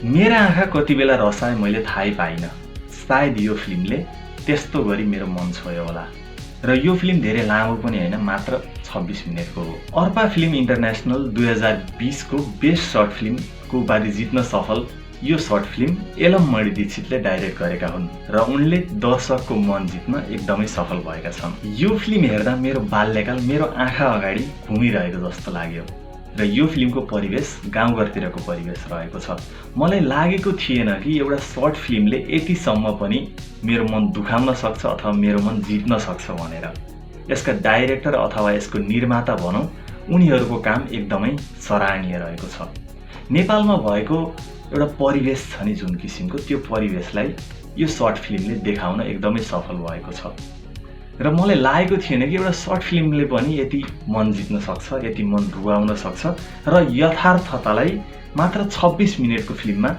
मेरा आँखा कति बेला रसाए मैले थाहै पाइनँ। सायद यो फिल्मले त्यस्तो गरी मेरो मन छोयो होला। र यो फिल्म धेरै लामो पनि होइन, मात्र 26 मिनेटको हो। अर्पा फिल्म इन्टरनेसनल 2020 को बेस्ट सर्ट फिल्मको उपाधि जित्न सफल यो सर्ट फिल्म एलम दीक्षितले डाइरेक्ट गरेका हुन् र उनले दर्शकको मन जित्न एकदमै सफल भएका छन्। यो फिल्म हेर्दा मेरो बाल्यकाल मेरो आँखा अगाडि घुमिरहेको जस्तो लाग्यो र यो फिल्मको परिवेश गाउँघरतिरको परिवेश रहेको छ। मलाई लागेको थिएन कि एउटा सर्ट फिल्मले यतिसम्म पनि मेरो मन दुखाउन सक्छ अथवा मेरो मन जित्न सक्छ भनेर। यसका डाइरेक्टर अथवा यसको निर्माता भनौँ, उनीहरूको काम एकदमै सराहनीय रहेको छ। नेपालमा भएको एउटा परिवेश छ नि जुन किसिमको, त्यो परिवेशलाई यो सर्ट फिल्मले देखाउन एकदमै सफल भएको छ र मलाई लागेको थिएन कि एउटा सर्ट फिल्मले पनि यति मन जित्न सक्छ, यति मन रुवाउन सक्छ र यथार्थतालाई मात्र 26 मिनेटको फिल्ममा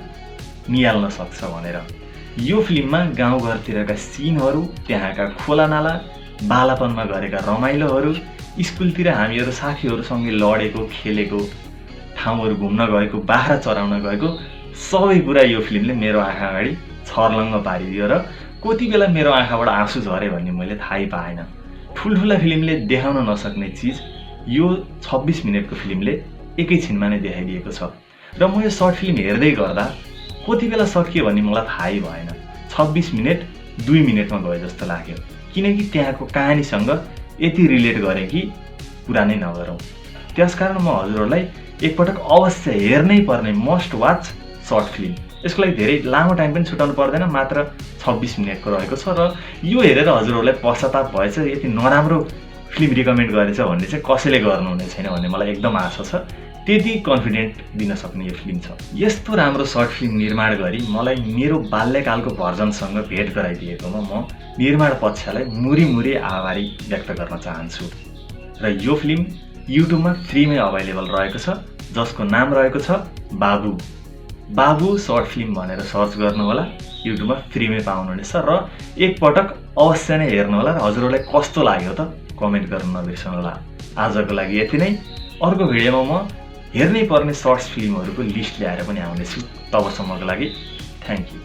निहाल्न सक्छ भनेर। यो फिल्ममा गाउँघरतिरका सिनहरू, त्यहाँका खोलानाला, बालापनमा गरेका रमाइलोहरू, स्कुलतिर हामीहरू साथीहरूसँगै लडेको, खेलेको, ठाउँहरू घुम्न गएको, बाख्रा चराउन गएको, सबै कुरा यो फिल्मले मेरो आँखा अगाडि छर्लङ्ग पारिदियो र कति बेला मेरो आँखाबाट आँसु झरे भन्ने मैले थाहै पाएन। ठुल्ठुला फिल्मले देखाउन नसक्ने चिज यो 26 मिनेटको फिल्मले एकैछिनमा नै देखाइदिएको छ र म यो सर्ट फिल्म हेर्दै गर्दा कति बेला सकियो भन्ने मलाई थाहै भएन। 26 मिनेट 2 मिनेटमा गयो जस्तो लाग्यो, किनकि त्यहाँको कहानीसँग यति रिलेट गरेँ कि कुरा नै नगरौँ। त्यसकारण म हजुरहरूलाई एकपटक अवश्य हेर्नै पर्ने मस्ट वाच सर्ट फिल्म। यसको लागि धेरै लामो टाइम पनि छुटाउनु पर्दैन, मात्र 26 मिनेटको रहेको छ र यो हेरेर हजुरहरूलाई पश्चाताप भएछ, यति नराम्रो फिल्म रिकमेन्ड गरेछ भन्ने चाहिँ कसैले गर्नुहुने छैन भन्ने मलाई एकदम आशा छ। त्यति कन्फिडेन्ट दिन सक्ने यो फिल्म छ। यस्तो राम्रो सर्ट फिल्म निर्माण गरी मलाई मेरो बाल्यकालको भर्जनसँग भेट गराइदिएकोमा म निर्माण पक्षलाई मुरी आभारी व्यक्त गर्न चाहन्छु। र यो फिल्म युट्युबमा फ्रीमै अभाइलेबल रहेको छ, जसको नाम रहेको छ बाबु सर्ट फिल्म भनेर सर्च गर्नुहोला। युट्युबमा फ्रीमै पाउनुहुनेछ र एकपटक अवश्य नै हेर्नुहोला र हजुरहरूलाई कस्तो लाग्यो त कमेन्ट गर्न नबिर्सनुहोला। आजको लागि यति नै। अर्को भिडियोमा म हेर्नै पर्ने सर्ट्स फिल्महरूको लिस्ट ल्याएर पनि आउनेछु। तबसम्मको लागि थ्याङ्क यू।